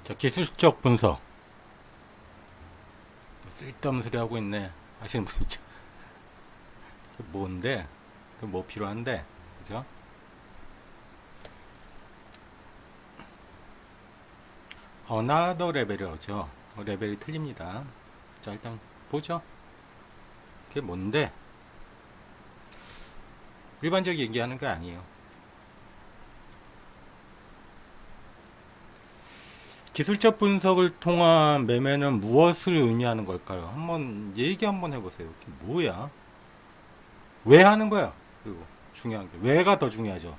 자, 기술적 분석. 쓸데없는 소리 하고 있네 하시는 분 있죠. 뭔데? 뭐 필요한데? 그죠? 어나더 레벨이죠. 레벨이 틀립니다. 자, 일단 보죠. 그게 뭔데? 일반적인 얘기하는 게 아니에요. 기술적 분석을 통한 매매는 무엇을 의미하는 걸까요? 한번 얘기 한번 해보세요. 그게 뭐야? 왜 하는 거야? 그리고 중요한 게 왜가 더 중요하죠.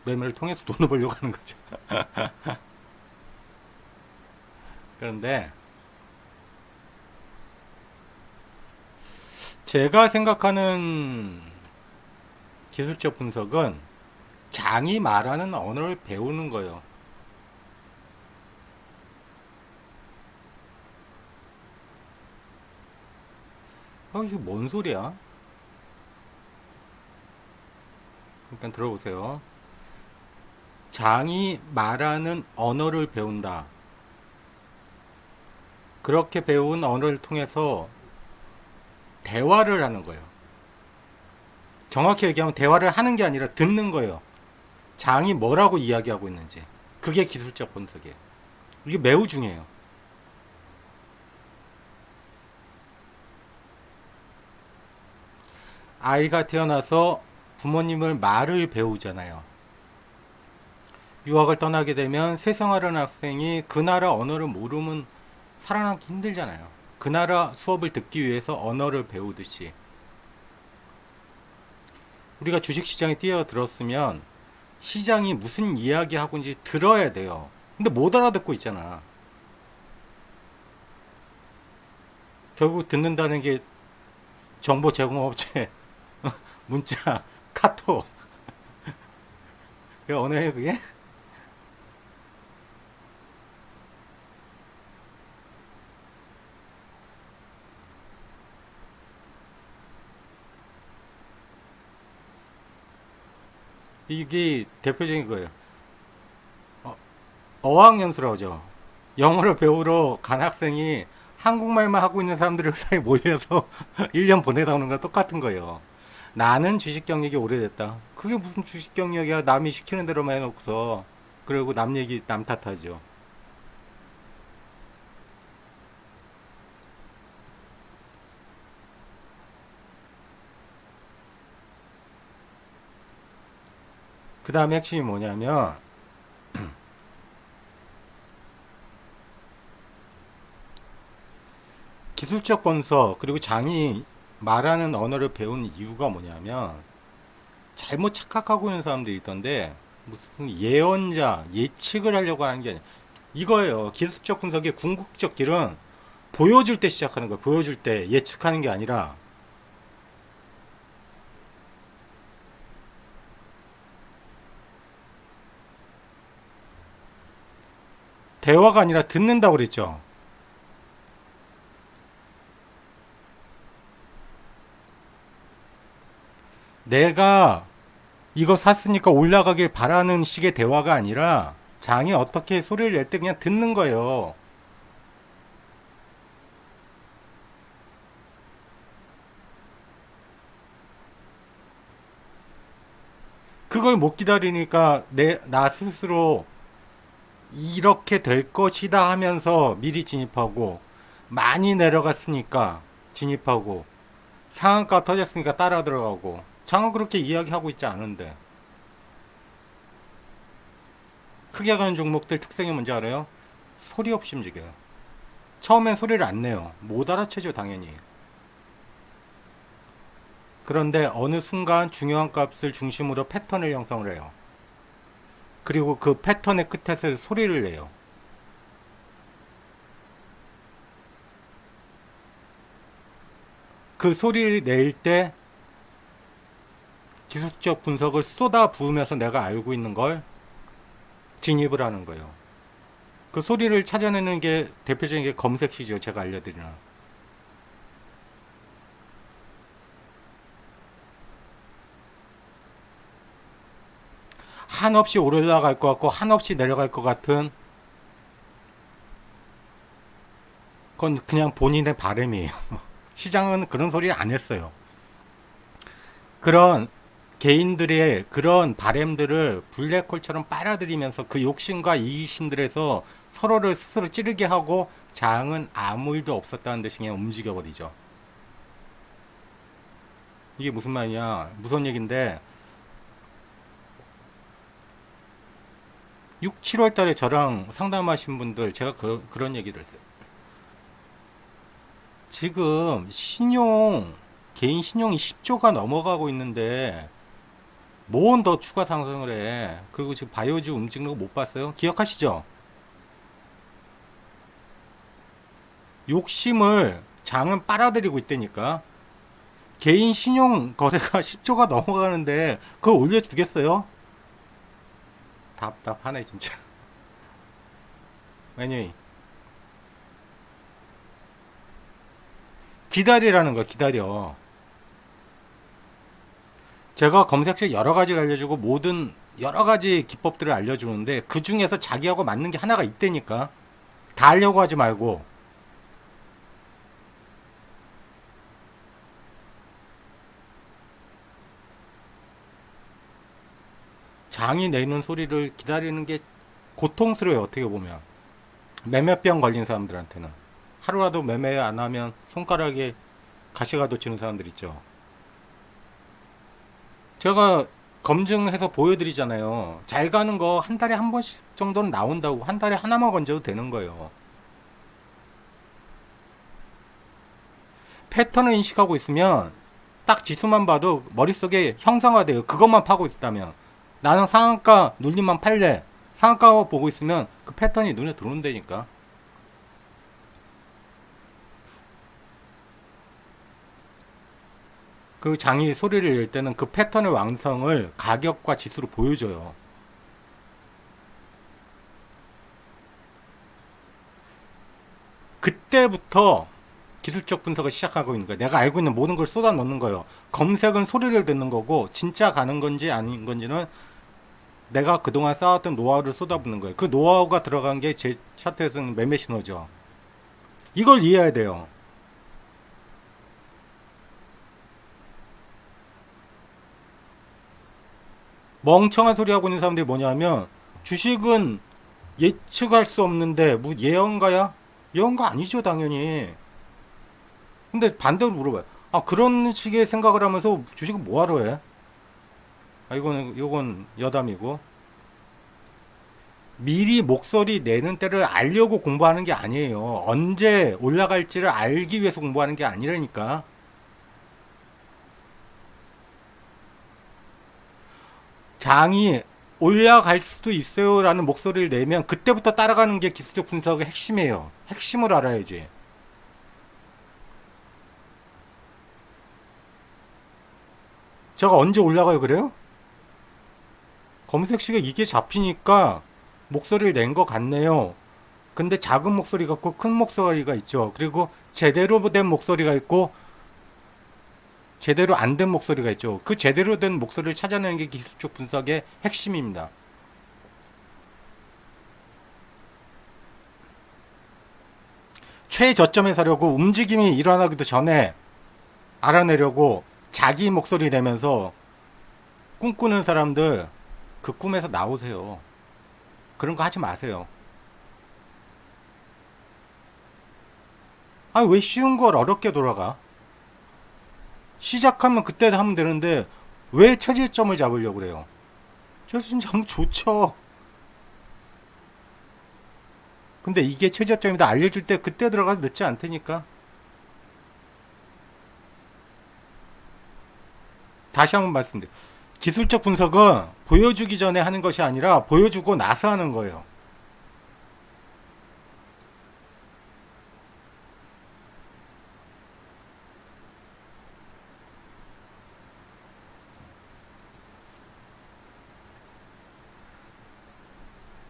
매매를 통해서 돈을 벌려고 하는 거죠. 그런데 제가 생각하는 기술적 분석은 장이 말하는 언어를 배우는 거예요. 이게 뭔 소리야? 일단 들어보세요. 장이 말하는 언어를 배운다. 그렇게 배운 언어를 통해서 대화를 하는 거예요. 정확히 얘기하면 대화를 하는 게 아니라 듣는 거예요. 장이 뭐라고 이야기하고 있는지. 그게 기술적 분석이에요. 이게 매우 중요해요. 아이가 태어나서 부모님을 말을 배우잖아요. 유학을 떠나게 되면 새 생활하는 학생이 그 나라 언어를 모르면 살아남기 힘들잖아요. 그 나라 수업을 듣기 위해서 언어를 배우듯이 우리가 주식시장에 뛰어들었으면 시장이 무슨 이야기하고 있는지 들어야 돼요. 근데 못 알아듣고 있잖아. 결국 듣는다는 게 정보 제공업체 문자 카톡 그게 언어예요 그게? 이게 대표적인 거예요. 어, 어학연수라고 하죠. 영어를 배우러 간 학생이 한국말만 하고 있는 사람들이 그 사이에 몰려서 1년 보내다 오는 거랑 똑같은 거예요. 나는 주식 경력이 오래됐다. 그게 무슨 주식 경력이야. 남이 시키는 대로만 해놓고서. 그리고 남 얘기 남 탓하죠. 그 다음에 핵심이 뭐냐면 기술적 분석 그리고 장이 말하는 언어를 배우는 이유가 뭐냐면 잘못 착각하고 있는 사람들이 있던데 무슨 예언자 예측을 하려고 하는 게 아니라 이거예요. 기술적 분석의 궁극적 길은 보여줄 때 시작하는 거예요. 보여줄 때 예측하는 게 아니라 대화가 아니라 듣는다고 그랬죠. 내가 이거 샀으니까 올라가길 바라는 식의 대화가 아니라 장이 어떻게 소리를 낼 때 그냥 듣는 거예요. 그걸 못 기다리니까 나 스스로 이렇게 될 것이다 하면서 미리 진입하고 많이 내려갔으니까 진입하고 상한가 터졌으니까 따라 들어가고 장은 그렇게 이야기하고 있지 않은데 크게 가는 종목들 특성이 뭔지 알아요? 소리 없이 움직여요. 처음엔 소리를 안 내요. 못 알아채죠 당연히. 그런데 어느 순간 중요한 값을 중심으로 패턴을 형성을 해요. 그리고 그 패턴의 끝에서 소리를 내요. 그 소리를 낼 때 기술적 분석을 쏟아 부으면서 내가 알고 있는 걸 진입을 하는 거예요. 그 소리를 찾아내는 게 대표적인 게 검색시죠. 제가 알려드리는. 한없이 올라갈 것 같고 한없이 내려갈 것 같은, 그건 그냥 본인의 바람이에요. 시장은 그런 소리 안 했어요. 그런 개인들의 그런 바램들을 블랙홀처럼 빨아들이면서 그 욕심과 이기심들에서 서로를 스스로 찌르게 하고 장은 아무 일도 없었다는 듯이 그냥 움직여버리죠. 이게 무슨 말이냐, 무슨 얘기인데, 6, 7월 달에 저랑 상담하신 분들 제가 그런 얘기를 했어요. 지금 개인 신용이 10조가 넘어가고 있는데 뭔 더 추가 상승을 해. 그리고 지금 바이오주 움직이는 거 못 봤어요? 기억하시죠? 욕심을 장은 빨아들이고 있다니까. 개인 신용 거래가 10조가 넘어가는데 그걸 올려주겠어요? 답답하네 진짜. 왜냐면 기다리라는 거야, 기다려. 제가 검색책 여러 가지를 알려주고 모든 여러 가지 기법들을 알려주는데 그 중에서 자기하고 맞는 게 하나가 있다니까. 다 하려고 하지 말고. 장이 내는 소리를 기다리는 게 고통스러워요, 어떻게 보면. 매매병 걸린 사람들한테는. 하루라도 매매 안 하면 손가락에 가시가 돋치는 사람들 있죠. 제가 검증해서 보여드리잖아요. 잘 가는 거 한 달에 한 번씩 정도는 나온다고. 한 달에 하나만 건져도 되는 거예요. 패턴을 인식하고 있으면 딱 지수만 봐도 머릿속에 형상화돼요. 그것만 파고 있다면. 나는 상한가 눌림만 팔래. 상한가 보고 있으면 그 패턴이 눈에 들어온다니까. 그 장이 소리를 낼 때는 그 패턴의 완성을 가격과 지수로 보여줘요. 그때부터 기술적 분석을 시작하고 있는 거예요. 내가 알고 있는 모든 걸 쏟아 넣는 거예요. 검색은 소리를 듣는 거고 진짜 가는 건지 아닌 건지는 내가 그동안 쌓았던 노하우를 쏟아붓는 거예요. 그 노하우가 들어간 게 제 차트에서는 매매 신호죠. 이걸 이해해야 돼요. 멍청한 소리 하고 있는 사람들이 뭐냐면 주식은 예측할 수 없는데 뭐 예언가야? 예언가 아니죠 당연히. 근데 반대로 물어봐요. 아 그런 식의 생각을 하면서 주식은 뭐하러 해? 아 이건 여담이고. 미리 목소리 내는 때를 알려고 공부하는 게 아니에요. 언제 올라갈지를 알기 위해서 공부하는 게 아니라니까. 장이 올라갈 수도 있어요 라는 목소리를 내면 그때부터 따라가는 게 기술적 분석의 핵심이에요. 핵심을 알아야지. 제가 언제 올라가요 그래요? 검색식에 이게 잡히니까 목소리를 낸 것 같네요. 근데 작은 목소리 같고 큰 목소리가 있죠. 그리고 제대로 된 목소리가 있고 제대로 안 된 목소리가 있죠. 그 제대로 된 목소리를 찾아내는 게 기술적 분석의 핵심입니다. 최저점에 사려고 움직임이 일어나기도 전에 알아내려고 자기 목소리 내면서 꿈꾸는 사람들 그 꿈에서 나오세요. 그런 거 하지 마세요. 아, 왜 쉬운 걸 어렵게 돌아가? 시작하면 그때 하면 되는데 왜 최저점을 잡으려고 그래요? 최저점 잡으면 좋죠. 근데 이게 최저점이다 알려줄 때 그때 들어가도 늦지 않다니까. 다시 한번 말씀드려요. 기술적 분석은 보여주기 전에 하는 것이 아니라 보여주고 나서 하는 거예요.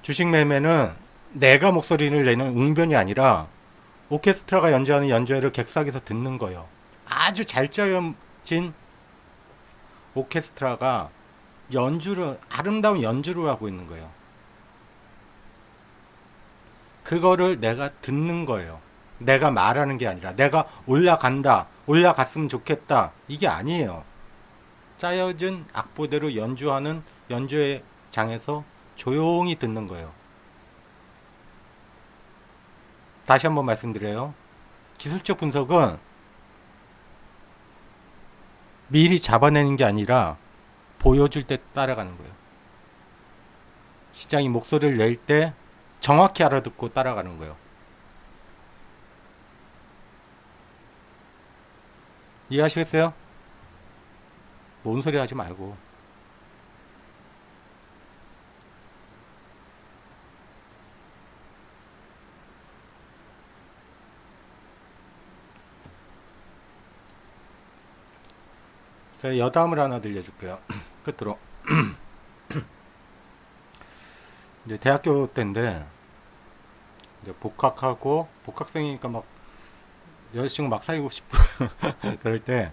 주식 매매는 내가 목소리를 내는 웅변이 아니라 오케스트라가 연주하는 연주회를 객석에서 듣는 거예요. 아주 잘 짜여진 오케스트라가 연주를, 아름다운 연주를 하고 있는 거예요. 그거를 내가 듣는 거예요. 내가 말하는 게 아니라 내가 올라간다, 올라갔으면 좋겠다, 이게 아니에요. 짜여진 악보대로 연주하는 연주회 장에서 조용히 듣는 거예요. 다시 한번 말씀드려요. 기술적 분석은 미리 잡아내는 게 아니라 보여줄 때 따라가는 거예요. 시장이 목소리를 낼 때 정확히 알아듣고 따라가는 거예요. 이해하시겠어요? 뭔 소리 하지 말고. 제가 여담을 하나 들려줄게요. 끝으로. 이제 대학교 때인데, 이제 복학하고, 복학생이니까 막, 여자친구 막 사귀고 싶고, 그럴 때,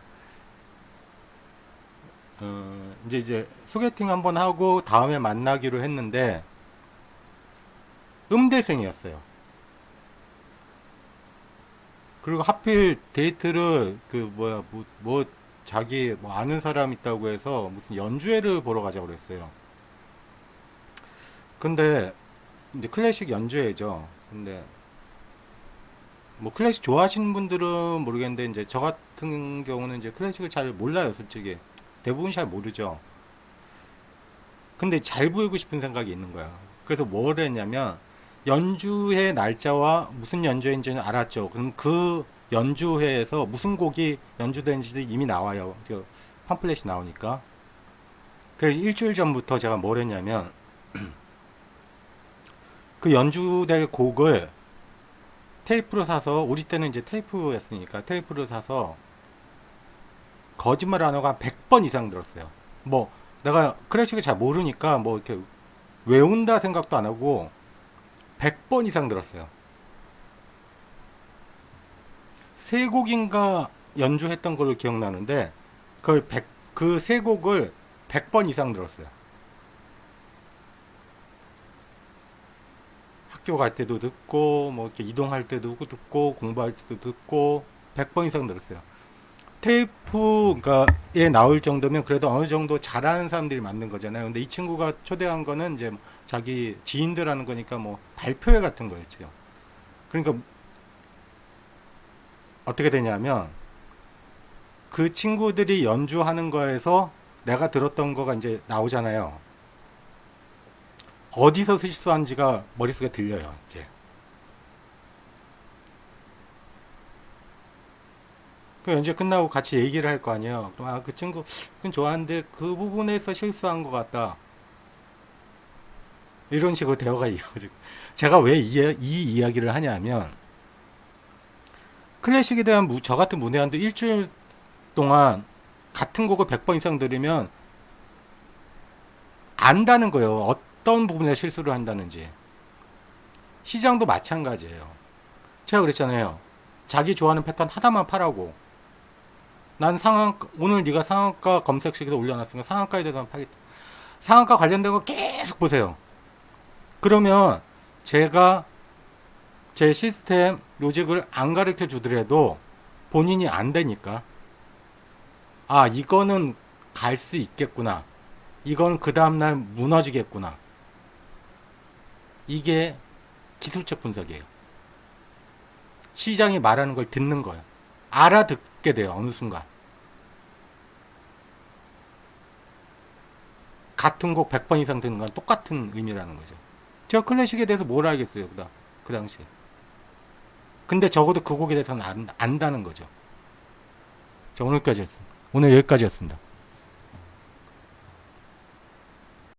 이제 소개팅 한번 하고, 다음에 만나기로 했는데, 음대생이었어요. 그리고 하필 데이트를, 자기 뭐 아는 사람 있다고 해서 무슨 연주회를 보러 가자고 그랬어요. 근데, 이제 클래식 연주회죠. 근데, 뭐 클래식 좋아하시는 분들은 모르겠는데 이제 저 같은 경우는 이제 클래식을 잘 몰라요, 솔직히. 대부분 잘 모르죠. 근데 잘 보이고 싶은 생각이 있는 거야. 그래서 뭘 했냐면 연주회 날짜와 무슨 연주회인지는 알았죠. 그럼 그 연주회에서 무슨 곡이 연주되는지 이미 나와요. 그 팜플렛이 나오니까. 그래서 일주일 전부터 제가 뭘 했냐면 그 연주될 곡을 테이프로 사서, 우리 때는 이제 테이프였으니까 테이프를 사서 거짓말 안 하고 한 100번 이상 들었어요. 뭐 내가 클래식을 잘 모르니까 뭐 이렇게 외운다 생각도 안 하고 100번 이상 들었어요. 세 곡인가 연주했던 걸로 기억나는데 그 세 곡을 100번 이상 들었어요. 학교 갈 때도 듣고 뭐 이렇게 이동할 때도 듣고 공부할 때도 듣고 100번 이상 들었어요. 테이프에 나올 정도면 그래도 어느 정도 잘하는 사람들이 만든 거잖아요. 근데 이 친구가 초대한 거는 이제 자기 지인들 하는 거니까 뭐 발표회 같은 거였죠. 그러니까 어떻게 되냐면 그 친구들이 연주하는 거에서 내가 들었던 거가 이제 나오잖아요. 어디서 실수한지가 머릿속에 들려요, 이제. 그 연주 끝나고 같이 얘기를 할 거 아니에요. 그럼 그 친구 그건 좋아하는데 그 부분에서 실수한 것 같다. 이런 식으로 대화가 이어지고. 제가 왜 이 이야기를 하냐면 클래식에 대한 저 같은 문외한도 일주일 동안 같은 곡을 100번 이상 들으면 안다는 거예요. 어떤 부분에 실수를 한다는지. 시장도 마찬가지예요. 제가 그랬잖아요. 자기 좋아하는 패턴 하나만 파라고. 난 오늘 네가 상한가 검색식에서 올려놨으니까 상한가에 대해서 파겠다. 상한가 관련된 거 계속 보세요. 그러면 제가 제 시스템 로직을 안 가르쳐 주더라도 본인이 안 되니까, 아, 이거는 갈 수 있겠구나. 이건 그 다음날 무너지겠구나. 이게 기술적 분석이에요. 시장이 말하는 걸 듣는 거예요. 알아듣게 돼요, 어느 순간. 같은 곡 100번 이상 듣는 건 똑같은 의미라는 거죠. 제가 클래식에 대해서 뭘 알겠어요, 그 당시에. 근데 적어도 그 곡에 대해서는 안다는 거죠. 자, 오늘 여기까지였습니다.